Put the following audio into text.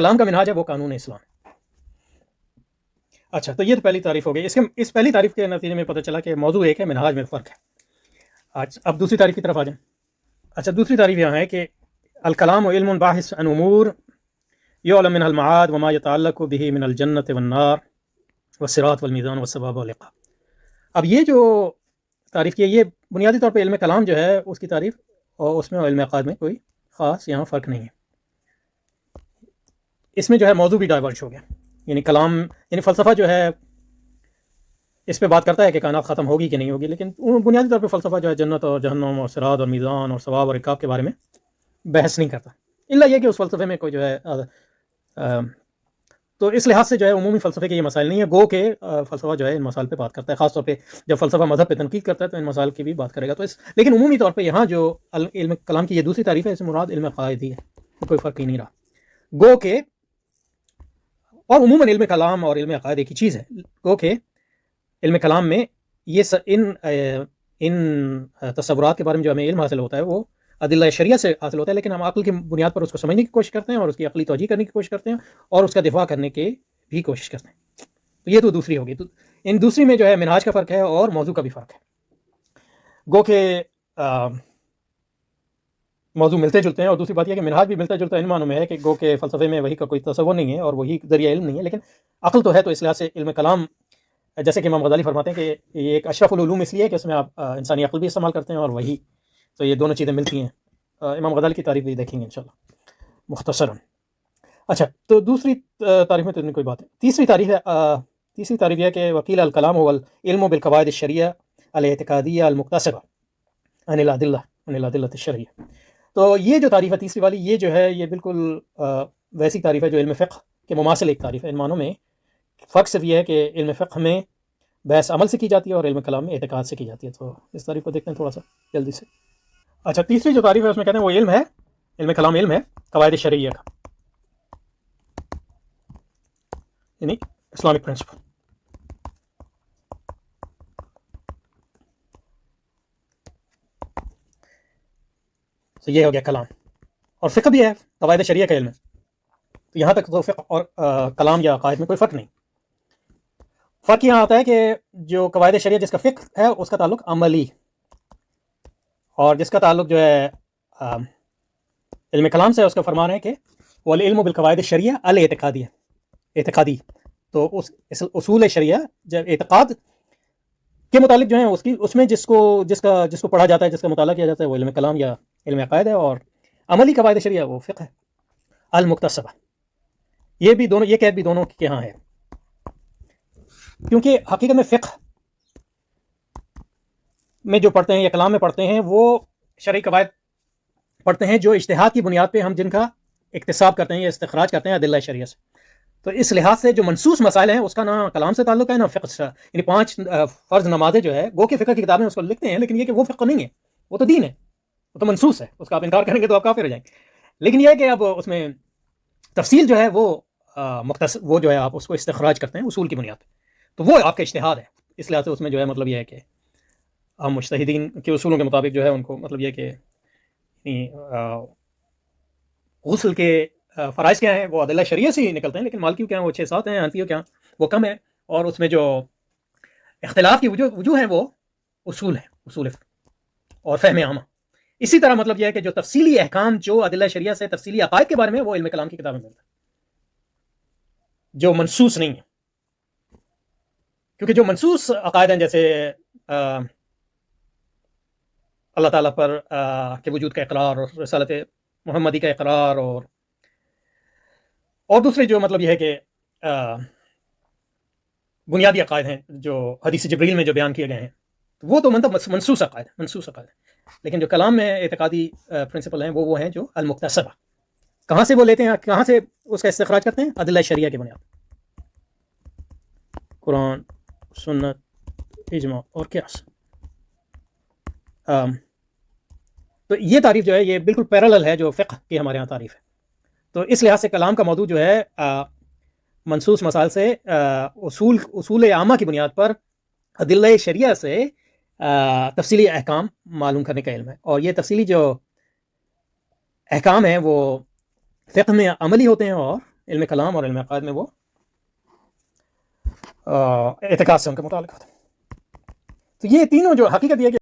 کلام کا منہاج ہے وہ قانون اسلام ہے۔ اچھا، تو یہ تو پہلی تعریف ہو گئی۔ اس پہلی تعریف کے نتیجے میں پتہ چلا کہ موضوع ایک ہے، منہاج میں فرق ہے۔ اب دوسری تعریف کی طرف آ جائیں۔ اچھا، دوسری تعریف یہاں ہے کہ الکلام علم باحث عن امور یعلم منها المعاد وما يتعلق به من الجنة والنار والصراط والمیزان والثواب والعقاب۔ اب یہ جو تعریف کی ہے، یہ بنیادی طور پہ علم کلام جو ہے اس کی تعریف، اور اس میں علم عقائد میں کوئی خاص یہاں فرق نہیں ہے۔ اس میں جو ہے موضوع بھی ڈائیورج ہو گیا، یعنی کلام یعنی فلسفہ جو ہے اس پہ بات کرتا ہے کہ کائنات ختم ہوگی کہ نہیں ہوگی، لیکن بنیادی طور پہ فلسفہ جو ہے جنت اور جہنم اور صراط اور میزان اور ثواب اور عقاب کے بارے میں بحث نہیں کرتا، الا یہ کہ اس فلسفے میں کوئی جو ہے تو اس لحاظ سے جو ہے عمومی فلسفے کے یہ مسائل نہیں ہے، گو کہ فلسفہ جو ہے ان مسائل پہ بات کرتا ہے، خاص طور پہ جب فلسفہ مذہب پہ تنقید کرتا ہے تو ان مسائل کی بھی بات کرے گا۔ تو لیکن عمومی طور پہ یہاں جو علم کلام کی یہ دوسری تعریف ہے، اس میں مراد علم عقائد ہی ہے، کوئی فرق ہی نہیں رہا۔ گو کہ اور عموماً علم کلام اور علم عقائد ایک ہی چیز ہے، گو کہ علم کلام میں یہ ان تصورات کے بارے میں جو ہمیں علم حاصل ہوتا ہے وہ ادلہ شریعہ سے حاصل ہوتا ہے، لیکن ہم عقل کی بنیاد پر اس کو سمجھنے کی کوشش کرتے ہیں اور اس کی عقلی توجیہ کرنے کی کوشش کرتے ہیں اور اس کا دفاع کرنے کی بھی کوشش کرتے ہیں۔ تو یہ تو دوسری ہوگی۔ تو ان دوسری میں جو ہے منہاج کا فرق ہے اور موضوع کا بھی فرق ہے۔ گو کہ موضوع ملتے جلتے ہیں، اور دوسری بات یہ کہ منہاج بھی ملتا جلتا ان معنوں میں ہے کہ گو کہ فلسفے میں وہی کا کوئی تصور نہیں ہے اور وہی ذریعہ علم نہیں ہے، لیکن عقل تو ہے۔ تو اس لحاظ سے علم کلام جیسے کہ امام غزالی فرماتے ہیں کہ یہ ایک اشرف العلوم اس لیے کہ اس میں آپ انسانی عقل بھی استعمال کرتے ہیں اور وہی، تو یہ دونوں چیزیں ملتی ہیں۔ امام غزالی کی تعریف بھی دیکھیں گے انشاءاللہ مختصراً۔ اچھا، تو دوسری تعریف میں تو نہیں کوئی بات ہے۔ تیسری تعریف یہ ہے کہ وکیل الکلام هو العلم بالقواعد الشرعیہ الاعتقادیہ المکتسبہ عن الادلۃ الشرعیہ۔ تو یہ جو تعریف ہے تیسری والی، یہ جو ہے یہ بالکل ویسی تعریف ہے جو علم فقہ کے مماثل ایک تعریف ہے۔ ان معنوں میں فرق صرف یہ ہے کہ علم فقہ میں بحث عمل سے کی جاتی ہے اور علم کلام میں اعتقاد سے کی جاتی ہے۔ تو اس تعریف کو دیکھتے ہیں تھوڑا سا جلدی سے۔ اچھا، تیسری جو تعریف ہے اس میں کہتے ہیں وہ علم ہے، علم کلام علم ہے قواعد شرعیہ کا، یعنی اسلامک پرنسپل۔ تو یہ ہو گیا کلام، اور فقہ بھی ہے قواعد شرعیہ کا علم ہے۔ تو یہاں تک تو فقہ اور کلام یا عقائد میں کوئی فرق نہیں۔ فرق یہاں آتا ہے کہ جو قواعد شرعیہ جس کا فقہ ہے اس کا تعلق عملی، اور جس کا تعلق جو ہے علم کلام سے، اس کا فرمان ہے کہ والعلم بالقواعد الشرعیہ الاعتقادیہ، اعتقادی۔ تو اس اصول شرعیہ جب اعتقاد کے متعلق جو ہے اس میں جس کو پڑھا جاتا ہے، جس کا مطالعہ کیا جاتا ہے، وہ علم کلام یا علم عقائد ہے، اور عملی قواعد شرعیہ وہ فقہ ہے المکتسبہ۔ یہ قید بھی دونوں کے ہاں ہے، کیونکہ حقیقت میں فقہ میں جو پڑھتے ہیں یا کلام میں پڑھتے ہیں وہ شرعی قواعد پڑھتے ہیں جو اجتہاد کی بنیاد پہ ہم جن کا اکتساب کرتے ہیں یا استخراج کرتے ہیں ادلہ شرعیہ سے۔ تو اس لحاظ سے جو منصوص مسائل ہیں اس کا نہ کلام سے تعلق ہے نہ فقہ سے، یعنی 5 فرض نمازیں جو ہے گو کہ فقہ کی کتابیں اس کو لکھتے ہیں، لیکن یہ کہ وہ فقہ نہیں ہے، وہ تو دین ہے، وہ تو منصوص ہے، اس کا آپ انکار کریں گے تو آپ کافر ہو جائیں گے۔ لیکن یہ ہے کہ اب اس میں تفصیل جو ہے وہ وہ جو ہے آپ اس کو استخراج کرتے ہیں اصول کی بنیاد پہ، تو وہ آپ کا اجتہاد ہے۔ اس لحاظ سے اس میں جو ہے مطلب یہ ہے کہ ہم مجتہدین کے اصولوں کے مطابق جو ہے ان کو مطلب یہ کہ غسل کے فرائض کیا ہیں وہ ادلہ شرعیہ سے ہی نکلتے ہیں، لیکن مالکیوں کے ہیں وہ 6-7 ہیں، حنفیوں کے ہیں وہ کم ہے، اور اس میں جو اختلاف کی وجوہ ہیں وہ اصول ہیں، اصول اور فہم عامہ۔ اسی طرح مطلب یہ ہے کہ جو تفصیلی احکام جو ادلہ شرعیہ سے تفصیلی عقائد کے بارے میں وہ علم کلام کی کتابیں ملتا ہے جو منصوص نہیں ہے، کیونکہ جو منصوص عقائد ہیں جیسے اللہ تعالیٰ پر کے وجود کا اقرار اور رسالت محمدی کا اقرار اور دوسرے جو مطلب یہ ہے کہ بنیادی عقائد ہیں جو حدیث جبریل میں جو بیان کیے گئے ہیں، وہ تو مطلب منصوص عقائد ہیں، لیکن جو کلام میں اعتقادی پرنسپل ہیں وہ ہیں جو المکتسبہ۔ کہاں سے وہ لیتے ہیں، کہاں سے اس کا استخراج کرتے ہیں؟ ادلہ شرعیہ کی بنیاد، قرآن، سنت، اجماع اور قیاس۔ تو یہ تعریف جو ہے یہ بالکل پیرالل ہے جو فقہ کی ہمارے ہاں تعریف ہے۔ تو اس لحاظ سے کلام کا موضوع جو ہے منصوص مسائل سے اصول عامہ کی بنیاد پر ادلہ شرعیہ سے تفصیلی احکام معلوم کرنے کا علم ہے، اور یہ تفصیلی جو احکام ہیں وہ فقہ میں عملی ہوتے ہیں اور علم کلام اور علم عقائد میں وہ اعتقاد سے ان کا متعلق ہوتا ہے. تو یہ تینوں جو حقیقت یہ ہے کہ